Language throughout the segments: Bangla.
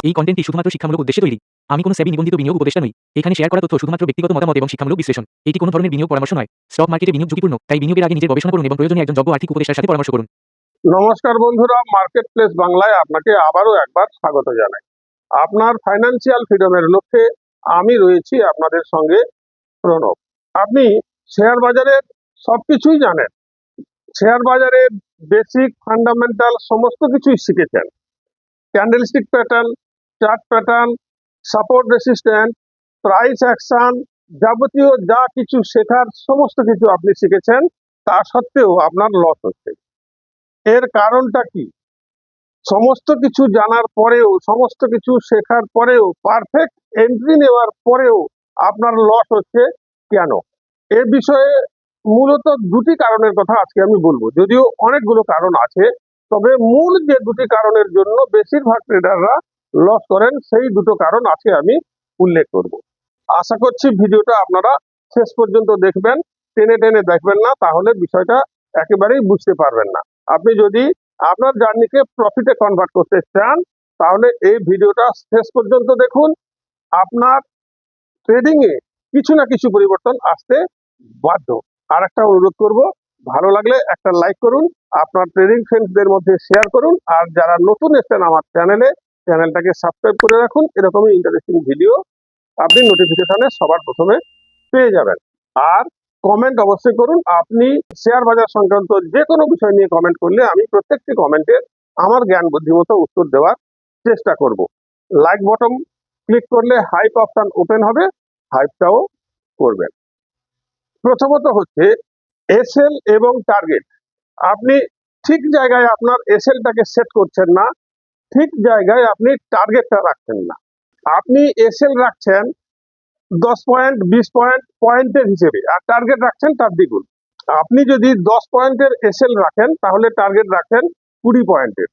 এই কন্টেন্টটি শুধুমাত্র শিক্ষামূলক উদ্দেশ্যে তৈরি। আমি কোনো সেবি নিবন্ধিত বিনিয়োগ উপদেষ্টা নই। এখানে শেয়ার করা তথ্য শুধুমাত্র ব্যক্তিগত মতামত এবং শিক্ষামূলক বিশ্লেষণ। এটি কোনো ধরনের বিনিয়োগ পরামর্শ নয়। স্টক মার্কেটে বিনিয়োগ ঝুঁকিপূর্ণ, তাই বিনিয়োগের আগে নিজের গবেষণা করুন এবং প্রয়োজনে একজন যোগ্য আর্থিক উপদেষ্টার সাথে পরামর্শ করুন। নমস্কার বন্ধুরা, মার্কেট প্লেস বাংলায় আপনাকে আবারও একবার স্বাগত জানাই। আপনার ফাইন্যান্সিয়াল ফ্রিডমের লক্ষ্যে আমি রয়েছি আপনাদের সঙ্গে প্রণব। আপনি শেয়ার বাজারের সবকিছুই জানেন, শেয়ার বাজারের বেসিক ফান্ডামেন্টাল সমস্ত কিছুই শিখেছেন। Candlestick pattern, chart pattern, support resistant, price action, যাবতীয় যা কিছু শেখার সমস্ত কিছু আপনি শিখেছেন। তা সত্ত্বেও আপনার লস হচ্ছে। এর কারণটা কি? সমস্ত কিছু জানার পরেও, সমস্ত কিছু শেখার পরেও, পারফেক্ট এন্ট্রি নেওয়ার পরেও আপনার লস হচ্ছে কেন? এ বিষয়ে মূলত দুটি কারণের কথা আজকে আমি বলবো। যদিও অনেকগুলো কারণ আছে, তবে মূল যে দুটি কারণের জন্য বেশিরভাগ ট্রেডাররা লস করেন, সেই দুটো কারণ আজকে আমি উল্লেখ করব। আশা করছি ভিডিওটা আপনারা শেষ পর্যন্ত দেখবেন, টেনে টেনে দেখবেন না, তাহলে বিষয়টা একেবারেই বুঝতে পারবেন না। আপনি যদি আপনার জার্নিকে প্রফিটে কনভার্ট করতে চান, তাহলে এই ভিডিওটা শেষ পর্যন্ত দেখুন। আপনার ট্রেডিং এ কিছু না কিছু পরিবর্তন আসতে বাধ্য। আর একটা অনুরোধ করব, ভালো লাগলে একটা লাইক করুন, আপনার ট্রেডিং ফ্রেন্ডসদের মধ্যে শেয়ার করুন, আর যারা নতুন এসেছেন আমার চ্যানেলটাকে সাবস্ক্রাইব করে রাখুন। এরকমই ইন্টারেস্টিং ভিডিও আপনি নোটিফিকেশনে সবার প্রথমে পেয়ে যাবেন। আর কমেন্ট অবশ্যই করুন। আপনি শেয়ার বাজার সংক্রান্ত যে কোনো বিষয় নিয়ে কমেন্ট করলে আমি প্রত্যেকটি কমেন্টে আমার জ্ঞান বুদ্ধিমতো উত্তর দেওয়ার চেষ্টা করব। লাইক বটন ক্লিক করলে হাইপ অপশন ওপেন হবে, হাইপটাও করবেন। প্রথমত হচ্ছে এসএল এবং টার্গেট। আপনি ঠিক জায়গায় আপনার এসএলটাকে সেট করছেন না, ঠিক জায়গায় আপনি টার্গেটটা রাখছেন না। আপনি এসএল রাখছেন 10 পয়েন্ট, 20 পয়েন্টের হিসেবে, আর টার্গেট রাখছেন তার দ্বিগুণ। আপনি যদি 10 পয়েন্টের এসএল রাখেন, তাহলে টার্গেট রাখেন 20 পয়েন্টের।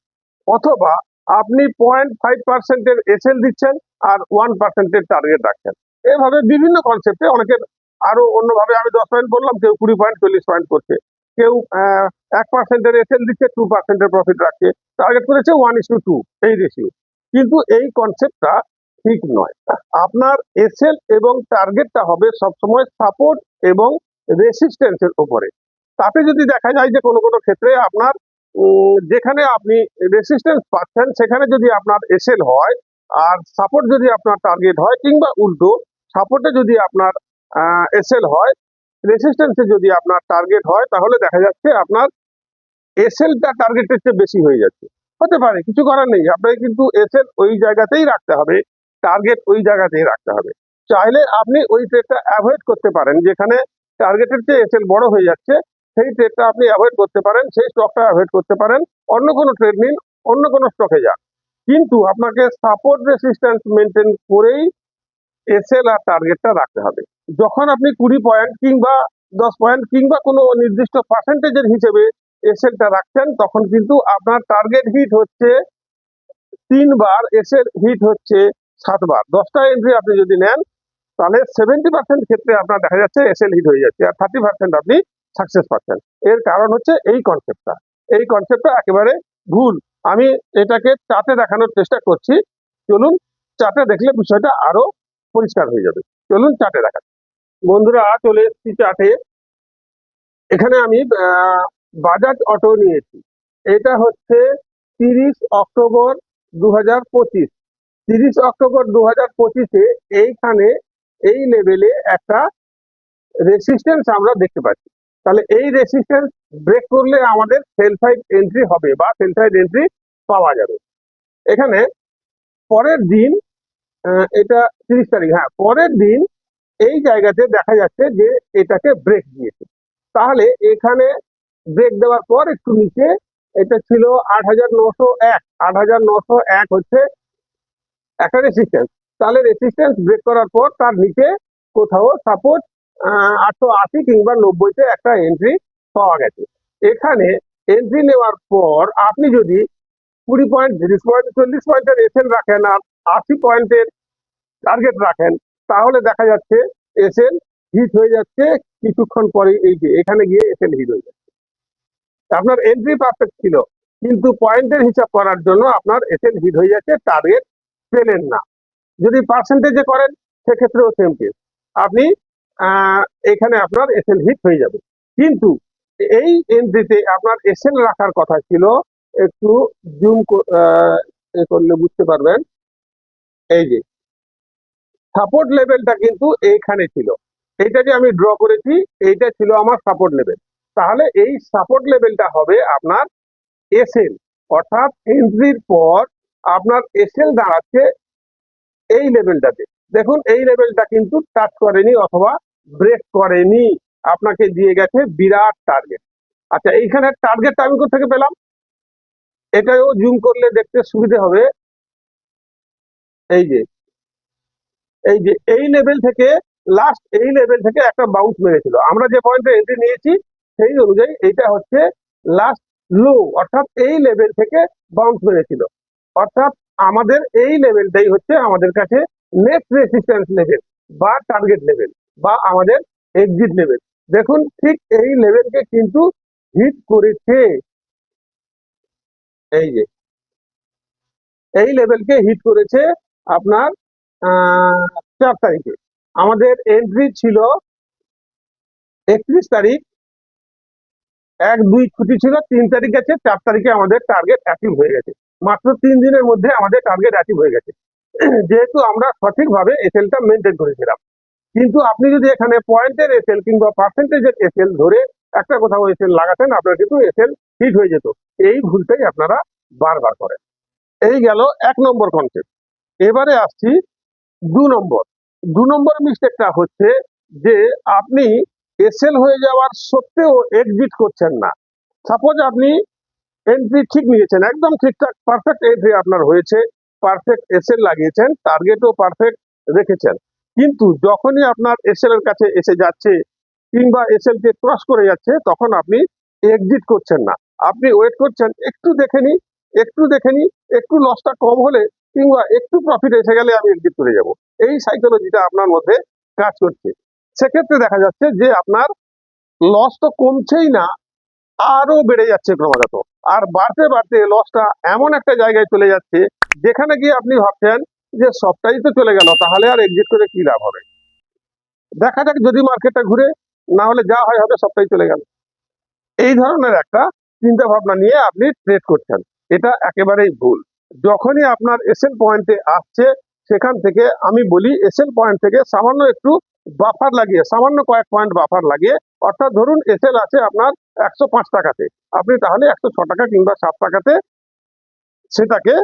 অথবা আপনি 0.5%-এর এসএল দিচ্ছেন আর 1%-এর টার্গেট রাখছেন। এভাবে বিভিন্ন কনসেপ্টে অনেকের আরো অন্যভাবে, আমি 10 পয়েন্ট বললাম, কেউ 20 পয়েন্ট, 40 পয়েন্ট করছে, কেউ 1%-এর এসএল দিচ্ছে, 2%-এর প্রফিট রাখছে, টার্গেট করেছে 1:2 এই রেশিও। কিন্তু এই কনসেপ্টটা ঠিক নয়। আপনার এসএল এবং টার্গেটটা হবে সবসময় সাপোর্ট এবং রেসিস্ট্যান্সের উপরে। তাতে যদি দেখা যায় যে কোনো কোনো ক্ষেত্রে আপনার যেখানে আপনি রেসিস্ট্যান্স পাচ্ছেন সেখানে যদি আপনার এসএল হয়, আর সাপোর্ট যদি আপনার টার্গেট হয়, কিংবা উল্টো সাপোর্টে যদি আপনার এসএল হয়, রেসিস্ট্যান্সে যদি আপনার টার্গেট হয়, তাহলে দেখা যাচ্ছে আপনার এসএলটা টার্গেটের চেয়ে বেশি হয়ে যাচ্ছে। হতে পারে, কিছু করার নেই, আপনাকে কিন্তু এসএল ওই জায়গাতেই রাখতে হবে, টার্গেট ওই জায়গাতেই রাখতে হবে। চাইলে আপনি ওই ট্রেডটা অ্যাভয়েড করতে পারেন, যেখানে টার্গেটের চেয়ে এসএল বড় হয়ে যাচ্ছে, সেই ট্রেডটা আপনি অ্যাভয়েড করতে পারেন, সেই স্টকটা অ্যাভয়েড করতে পারেন, অন্য কোনো ট্রেড নিন, অন্য কোনো স্টকে যান। কিন্তু আপনাকে সাপোর্ট রেসিস্ট্যান্স মেনটেন করেই এসএল আর টার্গেটটা রাখতে হবে। যখন আপনি 20 পয়েন্ট কিংবা 10 পয়েন্ট কিংবা কোনো নির্দিষ্ট পার্সেন্টেজের হিসেবে এসএলটা রাখছেন, তখন কিন্তু আপনার টার্গেট হিট হচ্ছে 3 বার, এসএল হিট হচ্ছে 7 বার। 10টা এন্ট্রি আপনি যদি নেন, তাহলে 70% ক্ষেত্রে আপনার দেখা যাচ্ছে এসএল হিট হয়ে যাচ্ছে, আর 30% আপনি সাকসেস পাচ্ছেন। এর কারণ হচ্ছে এই কনসেপ্টটা একেবারে ভুল। আমি এটাকে চার্টে দেখানোর চেষ্টা করছি। চলুন চার্টে দেখলে বিষয়টা আরো পরিষ্কার হয়ে যাবে। চলুন চার্টে দেখা। বন্ধুরা, চলে এসেছি চার্টে। এখানে আমি বাজাজ অটো নিয়েছি। এটা হচ্ছে 30 অক্টোবর 2025। 30 অক্টোবর 2025-এ এইখানে এই লেভেলে একটা রেসিস্ট্যান্স আমরা দেখতে পাচ্ছি। তাহলে এই রেসিস্ট্যান্স ব্রেক করলে আমাদের সেল সাইড এন্ট্রি হবে বা সেল সাইড এন্ট্রি পাওয়া যাবে। এখানে পরের দিন, এটা 30 তারিখ, হ্যাঁ, পরের দিন এই জায়গাতে দেখা যাচ্ছে যে এটাকে ব্রেক দিয়েছে। তাহলে এখানে ব্রেক দেওয়ার পর একটু নিচে এটা ছিল 8,901। 8,901 হচ্ছে একটা রেসিস্ট্যান্স। তাহলে রেসিস্ট্যান্স ব্রেক করার পর তার নিচে কোথাও সাপোজ 880 কিংবা 90-তে একটা এন্ট্রি পাওয়া গেছে। এখানে এন্ট্রি নেওয়ার পর আপনি যদি 20 পয়েন্ট, 30 পয়েন্ট, 40 পয়েন্টের এসএল রাখেন আর 80 পয়েন্টের টার্গেট রাখেন, তাহলে দেখা যাচ্ছে এসএল হিট হয়ে যাচ্ছে কিছুক্ষণ পরে। এই যে এখানে গিয়ে এসএল হিট হয়ে যাচ্ছে। আপনার এন্ট্রি পারফেক্ট ছিল, কিন্তু পয়েন্টের হিসাব করার জন্য আপনার এসএল হিট হয়ে যাচ্ছে, টার্গেট পেলেন না। যদি পার্সেন্টেজে করেন সেক্ষেত্রেও সেম কেস, আপনি এখানে আপনার এসএল হিট হয়ে যাবে। কিন্তু এই এন্ট্রিতে আপনার এসএল রাখার কথা ছিল, একটু জুম করলে বুঝতে পারবেন। এই যে সাপোর্ট লেভেলটা কিন্তু এইখানে ছিল, এইটা যে আমি ড্র করেছি এইটা ছিল আমার সাপোর্ট লেভেল। তাহলে এই সাপোর্ট লেভেলটা হবে আপনার এসএল, অর্থাৎ এন্ট্রির পর আপনার এসএল দাঁড়াচ্ছে এই লেভেলটাতে। দেখুন এই লেভেলটা কিন্তু টাচ করেনি অথবা ব্রেক করেনি, আপনাকে দিয়ে গেছে বিরাট টার্গেট। আচ্ছা, এইখানে টার্গেটটা আমি কোথা থেকে পেলাম, এটাও জুম করলে দেখতে সুবিধা হবে। এই যে এই লেভেল থেকে লাস্ট এই লেভেল থেকে একটা বাউন্স মেরেছিল, আমরা যে পয়েন্টে এন্ট্রি নিয়েছি সেই অনুযায়ী এইটা হচ্ছে লাস্ট লো, অর্থাৎ এই লেভেল থেকে বাউন্স মেরেছিল। অর্থাৎ আমাদের এই লেভেলটাই হচ্ছে আমাদের কাছে নেক্সট রেসিস্ট্যান্স লেভেল বা টার্গেট লেভেল বা আমাদের এক্সিট লেভেল। দেখুন ঠিক এই লেভেলকে কিন্তু হিট করেছে, এই যে এই লেভেলকে হিট করেছে আপনার 4 তারিখে। আমাদের এন্ট্রি ছিল 31 তারিখ, 1-2 ছুটি ছিল, 3 তারিখ গেছে, 4 তারিখে আমাদের টার্গেট অ্যাচিভ হয়ে গেছে। মাত্র 3 দিনের মধ্যে আমাদের টার্গেট অ্যাচিভ হয়ে গেছে, যেহেতু আমরা সঠিকভাবে এসএলটা মেনটেন করেছিলাম। কিন্তু আপনি যদি এখানে পয়েন্টের এসএল কিংবা পার্সেন্টেজের এসএল ধরে একটা কোথাও এসএল লাগাতেন, আপনার কিন্তু এসএল হিট হয়ে যেত। এই ভুলটাই আপনারা বারবার করেন। এই গেল 1 নম্বর কনসেপ্ট। এবারে আসছি 2 নম্বর। 2 নম্বর মিস্টেকটা হচ্ছে যে আপনি এসএল হয়ে যাওয়ার সত্ত্বেও এক্সিট করছেন না। সাপোজ আপনি এন্ট্রি ঠিক নিয়েছেন, একদম ঠিকঠাক পারফেক্ট এন্ট্রি আপনার হয়েছে, পারফেক্ট এসএল লাগিয়েছেন, টার্গেটও পারফেক্ট রেখেছেন, কিন্তু যখনই আপনার এসএল এর কাছে এসে যাচ্ছে কিংবা এসএল কে ক্রস করে যাচ্ছে তখন আপনি এক্সিট করছেন না। আপনি ওয়েট করছেন, একটু দেখে নি, একটু দেখে নি, একটু লসটা কম হলে কিংবা একটু প্রফিট এসে গেলে আমি এক্সিট করে যাব। এই সাইকোলজিটা আপনার মধ্যে কাজ করছে। সেক্ষেত্রে দেখা যাচ্ছে যে আপনার লস তো কমছেই না, আরো বেড়ে যাচ্ছে ক্রমাগত। আর বাড়তে বাড়তে লসটা এমন একটা জায়গায় চলে যাচ্ছে যেখানে গিয়ে আপনি ভাবছেন যে সবটাই তো চলে গেল, তাহলে আর এক্সিট করে কি লাভ হবে। দেখা যাক যদি মার্কেটটা ঘুরে, না হলে যা হয় হবে, সবটাই চলে গেল। এই ধরনের একটা চিন্তা ভাবনা নিয়ে আপনি ট্রেড করছেন, এটা একেবারেই ভুল। যখনই আপনার এসএল পয়েন্টে আসছে সেখান থেকে আমি বলি এসএল পয়েন্ট থেকে সামান্য একটু বাফার লাগিয়ে, সামান্য কয়েক পয়েন্ট বাফার লাগিয়ে, অর্থাৎ ধরুন এসএল আছে আপনার 105 টাকাতে, আপনি তাহলে 106 টাকা কিংবা 7 টাকাতে সেটাকে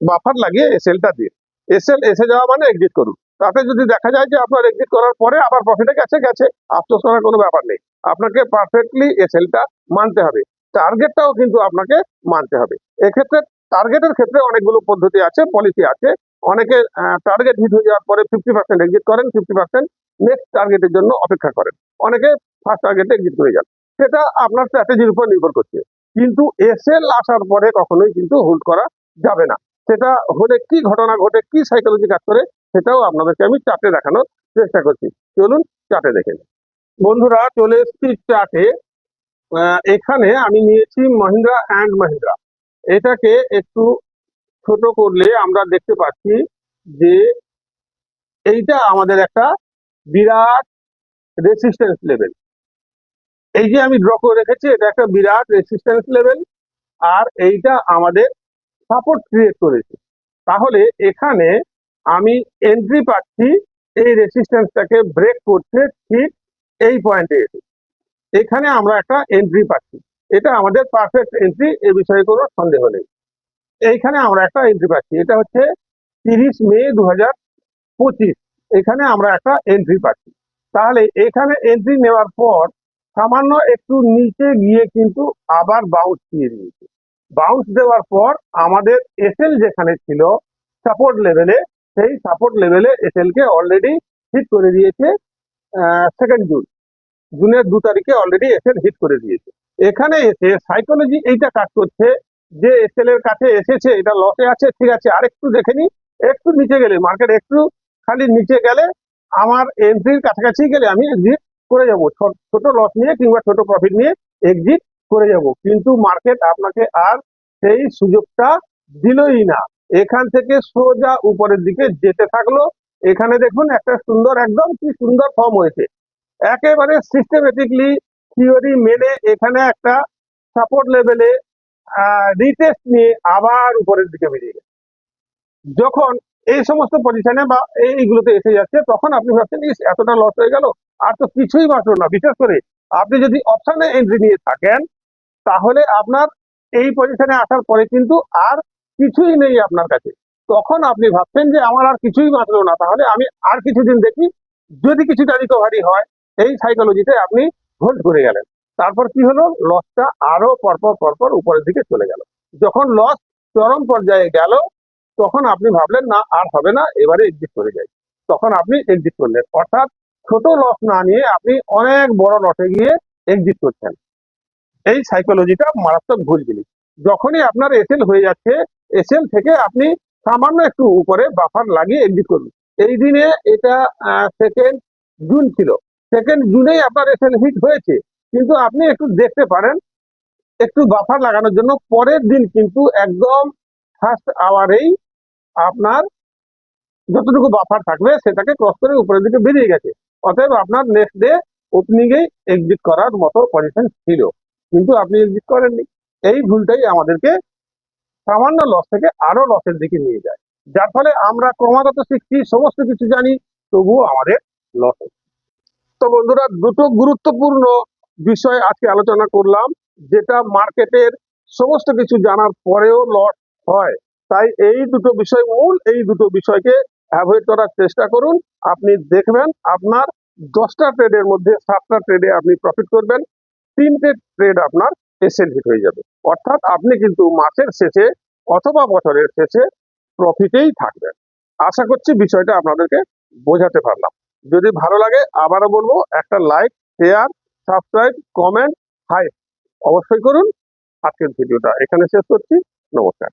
বাফার লাগিয়ে এসএলটা দিন। এসএল এসে যাওয়া মানে এক্সিট করুন। তাতে যদি দেখা যায় যে আপনার এক্সিট করার পরে আবার প্রফিটে গেছে গেছে, আফসোস করার কোনো ব্যাপার নেই। আপনাকে পারফেক্টলি এসএলটা মানতে হবে, টার্গেটটাও কিন্তু আপনাকে মানতে হবে। এক্ষেত্রে টার্গেটের ক্ষেত্রে অনেকগুলো পদ্ধতি আছে, পলিসি আছে। অনেকে টার্গেট হিট হয়ে যাওয়ার পরে 50% এক্সিট করেন, 50% নেক্সট টার্গেটের জন্য অপেক্ষা করেন, অনেকে ফার্স্ট টার্গেটে এক্সিট করে যান। সেটা আপনার স্ট্র্যাটেজির উপর নির্ভর করছে। কিন্তু এসএল আসার পরে কখনোই কিন্তু হোল্ড করা যাবে না। সেটা হলে কি ঘটনা ঘটে, কি সাইকোলজি কাজ করে, সেটাও আপনাদেরকে আমি চার্টে দেখানোর চেষ্টা করছি। চলুন চার্টে দেখে নিই। বন্ধুরা চলে এসেছি চার্টে। এখানে আমি নিয়েছি মহিন্দ্রা অ্যান্ড মহিন্দ্রা। এটাকে একটু ছোট করলে আমরা দেখতে পাচ্ছি যে এইটা আমাদের একটা বিরাট রেসিস্ট্যান্স লেভেল। এই যে আমি ড্র করে রেখেছি, এটা একটা বিরাট রেসিস্ট্যান্স লেভেল, আর এইটা আমাদের সাপোর্ট ক্রিয়েট করেছে। তাহলে এখানে আমি এন্ট্রি পাচ্ছি এই রেসিস্ট্যান্সটাকে ব্রেক করতে ঠিক এই পয়েন্টে এসে, এখানে আমরা একটা এন্ট্রি পাচ্ছি। এটা আমাদের পারফেক্ট এন্ট্রি, এ বিষয়ে কোনো সন্দেহ নেই। এইখানে আমরা একটা এন্ট্রি পাচ্ছি, এটা হচ্ছে 30 মে 2025, এখানে আমরা একটা এন্ট্রি পাচ্ছি। তাহলে এখানে এন্ট্রি নেওয়ার পর সামান্য একটু নিচে গিয়ে কিন্তু আবার বাউন্স দিয়ে দিয়েছে। বাউন্স দেওয়ার পর আমাদের এসএল যেখানে ছিল সাপোর্ট লেভেলে, সেই সাপোর্ট লেভেলে এসএল কে অলরেডি হিট করে দিয়েছে 2 জুন, জুনের 2 তারিখে অলরেডি এসএল হিট করে দিয়েছে। এখানে এসে সাইকোলজি এইটা কাজ করছে যে এসএল এর কাছে এসেছে, এটা লসে আছে, ঠিক আছে আরেকটু দেখে নি, একটু নিচে গেলে মার্কেট একটু খালি নিচে গেলে আমার এন্ট্রির কাছাকাছি গেলে আমি এক্সিট করে যাব, ছোট লস নিয়ে কিংবা ছোট প্রফিট নিয়ে এক্সিট করে যাব। কিন্তু মার্কেট আপনাকে আর সেই সুযোগটা দিলই না। এখান থেকে সোজা উপরের দিকে যেতে থাকলো। এখানে দেখুন একটা সুন্দর, একদম কি সুন্দর ফর্ম হয়েছে, একেবারে সিস্টেমেটিকলি থিওরি মেনে এখানে একটা সাপোর্ট লেভেলে রিটেস্ট নিয়ে আবার উপরের দিকে বেরিয়ে গেছে। যখন এই সমস্ত পজিশনে বা এইগুলোতে এসে যাচ্ছে, তখন আপনি ভাবছেন ইস এতটা লস হয়ে গেল, আর তো কিছুই বাঁচলো না। বিশেষ করে আপনি যদি অপশনে এন্ট্রি নিয়ে থাকেন, তাহলে আপনার এই পজিশনে আসার পরে কিন্তু আর কিছুই নেই আপনার কাছে। তখন আপনি ভাবছেন যে আমার আর কিছুই বাঁচলো না, তাহলে আমি আর কিছুদিন দেখি, যদি কিছুটা রিকভারি হয়। এই সাইকোলজিতে আপনি হোল্ড করে গেলেন। তারপর কি হলো, লসটা আরো পরপর পরপর উপরের দিকে চলে গেল। যখন লস চরম পর্যায়ে গেল, তখন আপনি ভাবলেন না আর হবে না, এবারে এক্সিট করে যাই। তখন আপনি এক্সিট করলেন, অর্থাৎ ছোট লস না নিয়ে আপনি অনেক বড় লসে গিয়ে এক্সিট করছেন। এই সাইকোলজিটা মারাত্মক ভুল জিনিস। যখনই আপনার এসএল হয়ে যাচ্ছে, এসএল থেকে আপনি সামান্য একটু উপরে বাফার লাগিয়ে এক্সিট করুন। এই দিনে এটা 2 জুন ছিল, 2 জুনেই আপনার এসএল হিট হয়েছে, কিন্তু আপনি একটু দেখতে পারেন একটু বাফার লাগানোর জন্য। পরের দিন কিন্তু একদম ফার্স্ট আওয়ারেই আপনার যতটুকু বাফার থাকবে সেটাকে ক্রস করে উপরের দিকে বেরিয়ে গেছে। অতএব আপনার নেক্সট ডে ওপেনিংয়েই এক্সিট করার মতো পজিশন ছিল, কিন্তু আপনি এক্সিট করেননি। এই ভুলটাই আমাদেরকে সামান্য লস থেকে আরো লসের দিকে নিয়ে যায়, যার ফলে আমরা ক্রমাগত শিখছি, সমস্ত কিছু জানি, তবুও আমাদের লস হচ্ছে। তো বন্ধুরা, দুটো গুরুত্বপূর্ণ বিষয় আজকে আলোচনা করলাম, যেটা মার্কেটের সমস্ত কিছু জানার পরেও লস হয়। তাই এই দুটো বিষয় মূল, এই দুটো বিষয়কে অ্যাভয়েড করার চেষ্টা করুন। আপনি দেখবেন আপনার 10টা ট্রেডের মধ্যে 7টা ট্রেডে আপনি প্রফিট করবেন, 3টে ট্রেড আপনার এসএল হিট হয়ে যাবে। অর্থাৎ আপনি কিন্তু মাসের শেষে অথবা বছরের শেষে প্রফিটেই থাকবেন। আশা করছি বিষয়টা আপনাদেরকে বোঝাতে পারলাম। যদি ভালো লাগে আবারও বলবো, একটা লাইক, শেয়ার, সাবস্ক্রাইব, কমেন্ট, হাই অবশ্যই করুন। আজকের ভিডিওটা এখানে শেষ করছি। নমস্কার।